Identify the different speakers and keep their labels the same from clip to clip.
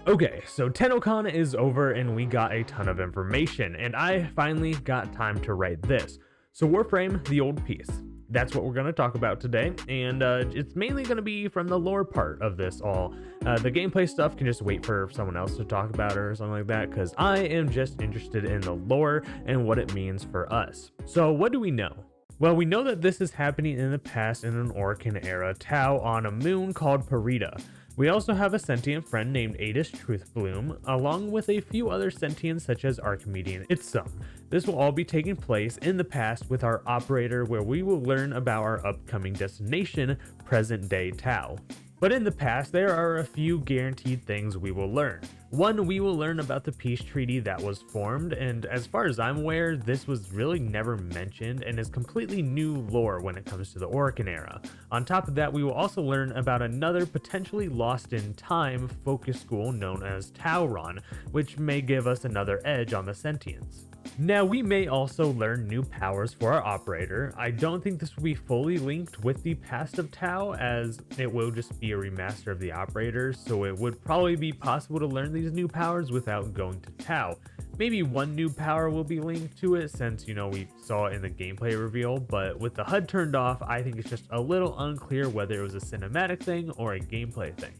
Speaker 1: Okay, so Tennocon is over and we got a ton of information, and I finally got time to write this. So Warframe, the old piece. That's what we're going to talk about today, and it's mainly going to be from the lore part of this all. The gameplay stuff can just wait for someone else to talk about it or something like that, because I am just interested in the lore and what it means for us. So what do we know? Well, we know that this is happening in the past in an Orokin era Tau on a moon called Parita. We also have a sentient friend named Adis Truthbloom, along with a few other sentients such as Archimedean Itsum. This will all be taking place in the past with our operator, where we will learn about our upcoming destination, present day Tau. But in the past, there are a few guaranteed things we will learn. One, we will learn about the peace treaty that was formed, and as far as I'm aware, this was really never mentioned and is completely new lore when it comes to the Orokin era. On top of that, we will also learn about another potentially lost in time focus school known as Tauron, which may give us another edge on the sentients. Now, we may also learn new powers for our operator. I don't think this will be fully linked with the past of Tau, as it will just be a remaster of the operator, so it would probably be possible to learn these new powers without going to Tau. Maybe one new power will be linked to it since, we saw it in the gameplay reveal, but with the HUD turned off, I think it's just a little unclear whether it was a cinematic thing or a gameplay thing.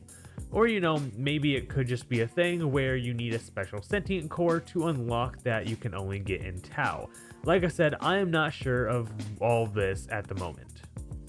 Speaker 1: Or, maybe it could just be a thing where you need a special sentient core to unlock that you can only get in Tau. Like I said, I am not sure of all this at the moment.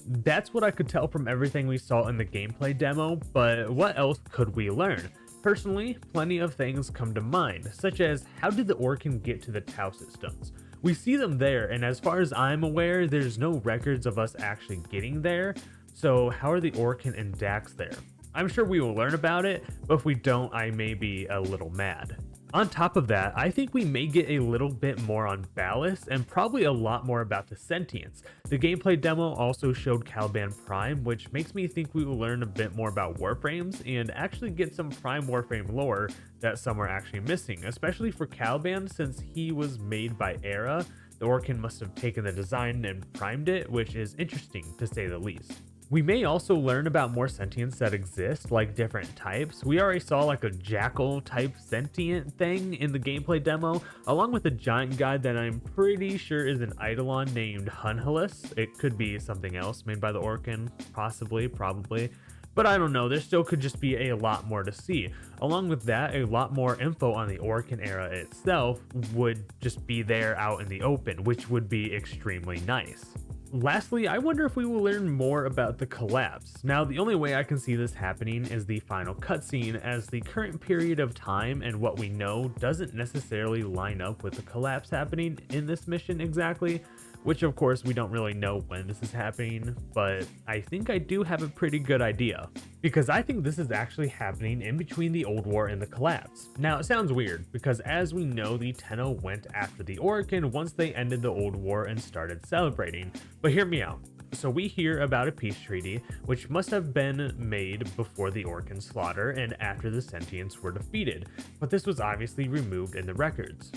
Speaker 1: That's what I could tell from everything we saw in the gameplay demo, but what else could we learn? Personally, plenty of things come to mind, such as how did the Orokin get to the Tau systems? We see them there, and as far as I'm aware, there's no records of us actually getting there, so how are the Orokin and Dax there? I'm sure we will learn about it, but if we don't, I may be a little mad. On top of that, I think we may get a little bit more on Ballast and probably a lot more about the sentients. The gameplay demo also showed Caliban Prime, which makes me think we will learn a bit more about Warframes and actually get some Prime Warframe lore that some are actually missing, especially for Caliban since he was made by Era. The Orokin must have taken the design and primed it, which is interesting to say the least. We may also learn about more sentients that exist, like different types. We already saw like a jackal type sentient thing in the gameplay demo, along with a giant guy that I'm pretty sure is an Eidolon named Hunhalus. It could be something else made by the Orokin, possibly, probably. But I don't know, there still could just be a lot more to see. Along with that, a lot more info on the Orokin era itself would just be there out in the open, which would be extremely nice. Lastly, I wonder if we will learn more about the collapse. Now, the only way I can see this happening is the final cutscene, as the current period of time and what we know doesn't necessarily line up with the collapse happening in this mission exactly, which of course we don't really know when this is happening, but I think I do have a pretty good idea. Because I think this is actually happening in between the Old War and the collapse. Now, it sounds weird, because as we know, the Tenno went after the Orokin once they ended the Old War and started celebrating, but hear me out. So we hear about a peace treaty, which must have been made before the Orokin slaughter and after the sentients were defeated, but this was obviously removed in the records.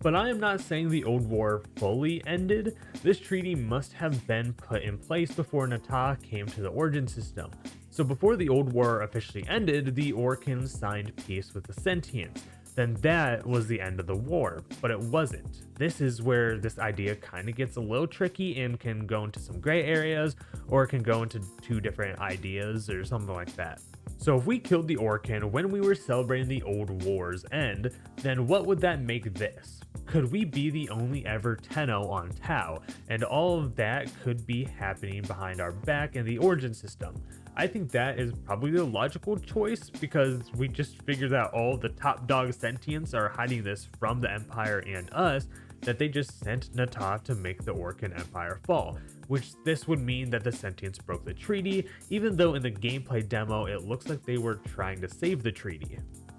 Speaker 1: But I am not saying the Old War fully ended. This treaty must have been put in place before Nata came to the Origin system. So before the Old War officially ended, the Orokin signed peace with the sentients. Then that was the end of the war, but it wasn't. This is where this idea kind of gets a little tricky and can go into some gray areas, or it can go into two different ideas or something like that. So if we killed the Orokin when we were celebrating the Old War's end, then what would that make this? Could we be the only ever Tenno on Tau, and all of that could be happening behind our back in the Origin system? I think that is probably the logical choice, because we just figured out all the top dog sentients are hiding this from the Empire and us, that they just sent Nata to make the Orokin Empire fall, which this would mean that the sentients broke the treaty, even though in the gameplay demo it looks like they were trying to save the treaty.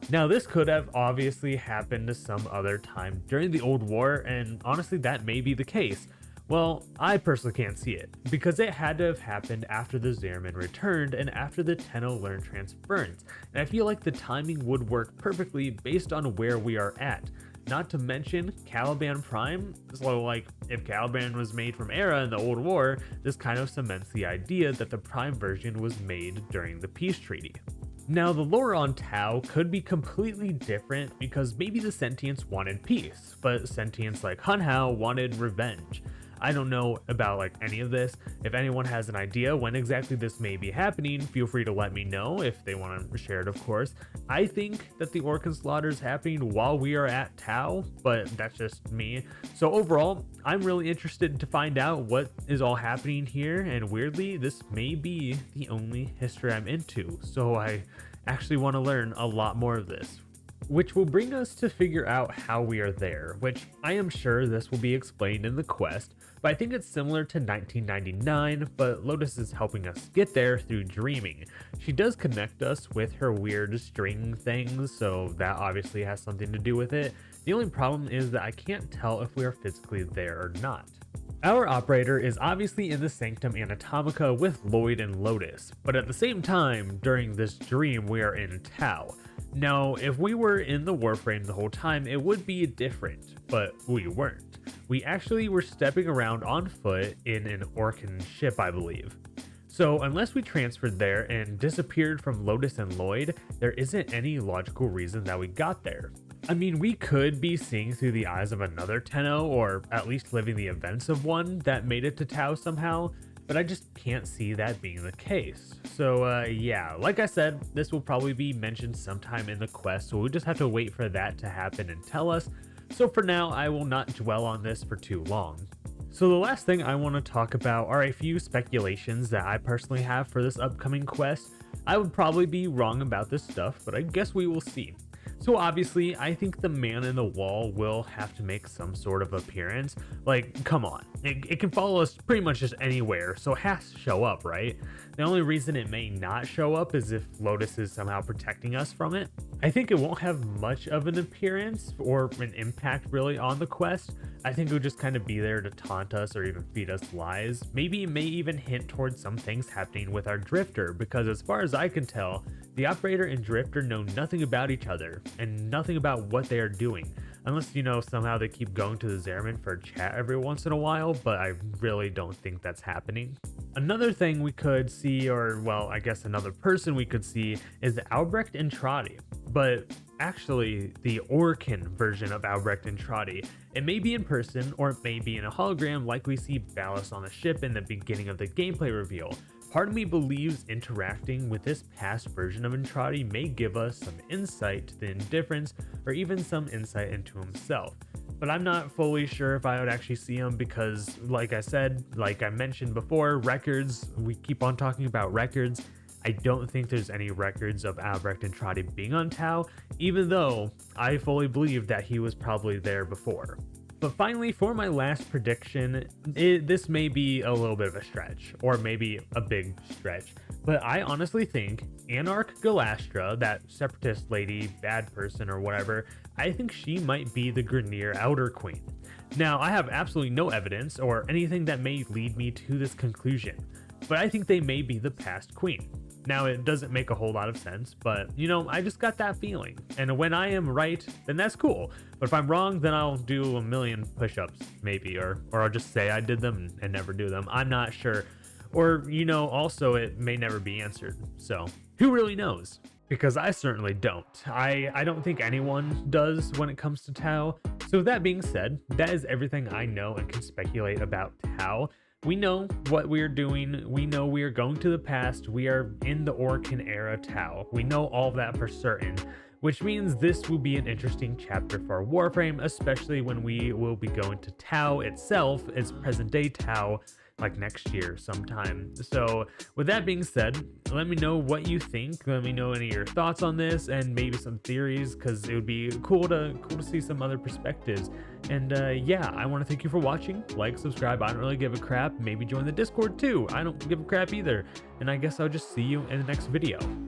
Speaker 1: Now, this could have obviously happened some other time during the Old War, and honestly that may be the case. Well, I personally can't see it, because it had to have happened after the Zerman returned and after the Tenno learned transference, and I feel like the timing would work perfectly based on where we are at. Not to mention Caliban Prime, so like if Caliban was made from Era in the Old War, this kind of cements the idea that the Prime version was made during the peace treaty. Now, the lore on Tau could be completely different because maybe the Sentients wanted peace, but Sentients like Hunhao wanted revenge. I don't know about like any of this. If anyone has an idea when exactly this may be happening, feel free to let me know if they want to share it, of course. I think that the Orokin slaughter is happening while we are at Tau, but that's just me. So overall, I'm really interested to find out what is all happening here, and weirdly, this may be the only history I'm into, so I actually want to learn a lot more of this. Which will bring us to figure out how we are there, which I am sure this will be explained in the quest, but I think it's similar to 1999, but Lotus is helping us get there through dreaming. She does connect us with her weird string things, so that obviously has something to do with it. The only problem is that I can't tell if we are physically there or not. Our operator is obviously in the Sanctum Anatomica with Lloyd and Lotus, but at the same time, during this dream, we are in Tau. Now, if we were in the Warframe the whole time, it would be different, but we weren't. We actually were stepping around on foot in an Orokin ship, I believe. So unless we transferred there and disappeared from Lotus and Lloyd, there isn't any logical reason that we got there. I mean, we could be seeing through the eyes of another Tenno, or at least living the events of one that made it to Tau somehow, but I just can't see that being the case. So yeah, like I said, this will probably be mentioned sometime in the quest, so we'll just have to wait for that to happen and tell us. So for now, I will not dwell on this for too long. So the last thing I want to talk about are a few speculations that I personally have for this upcoming quest. I would probably be wrong about this stuff, but I guess we will see. So obviously, I think the man in the wall will have to make some sort of appearance. Like, come on, it can follow us pretty much just anywhere, so it has to show up, right? The only reason it may not show up is if Lotus is somehow protecting us from it. I think it won't have much of an appearance or an impact really on the quest. I think it would just kind of be there to taunt us or even feed us lies. Maybe it may even hint towards some things happening with our Drifter, because as far as I can tell, the operator and Drifter know nothing about each other and nothing about what they are doing. Unless, you know, somehow they keep going to the Zariman for a chat every once in a while, but I really don't think that's happening. Another thing we could see, or well, I guess another person we could see, is Albrecht and Trotty. But actually, the Orokin version of Albrecht and Trotty. It may be in person, or it may be in a hologram like we see Ballas on the ship in the beginning of the gameplay reveal. Part of me believes interacting with this past version of Entrati may give us some insight to the indifference, or even some insight into himself. But I'm not fully sure if I would actually see him because, like I said, like I mentioned before, records, we keep on talking about records. I don't think there's any records of Albrecht and Trotty being on Tau, even though I fully believe that he was probably there before. But finally, for my last prediction, this may be a little bit of a stretch, or maybe a big stretch, but I honestly think Anarch Galastra, that separatist lady, bad person or whatever, I think she might be the Grineer Elder Queen. Now, I have absolutely no evidence or anything that may lead me to this conclusion, but I think they may be the past queen. Now, it doesn't make a whole lot of sense, but, you know, I just got that feeling. And when I am right, then that's cool. But if I'm wrong, then I'll do a million push-ups, maybe, or I'll just say I did them and never do them. I'm not sure. Or, you know, also it may never be answered. So, who really knows? Because I certainly don't. I don't think anyone does when it comes to Tau. So with that being said, that is everything I know and can speculate about Tau. We know what we are doing. We know we are going to the past. We are in the Orokin era Tau. We know all of that for certain, which means this will be an interesting chapter for Warframe, especially when we will be going to Tau itself, its present day Tau, like next year sometime. So with that being said, let me know what you think. Let me know any of your thoughts on this and maybe some theories, because it would be cool to see some other perspectives. And yeah, I want to thank you for watching. Like, subscribe, I don't really give a crap. Maybe join the Discord too. I don't give a crap either. And I guess I'll just see you in the next video.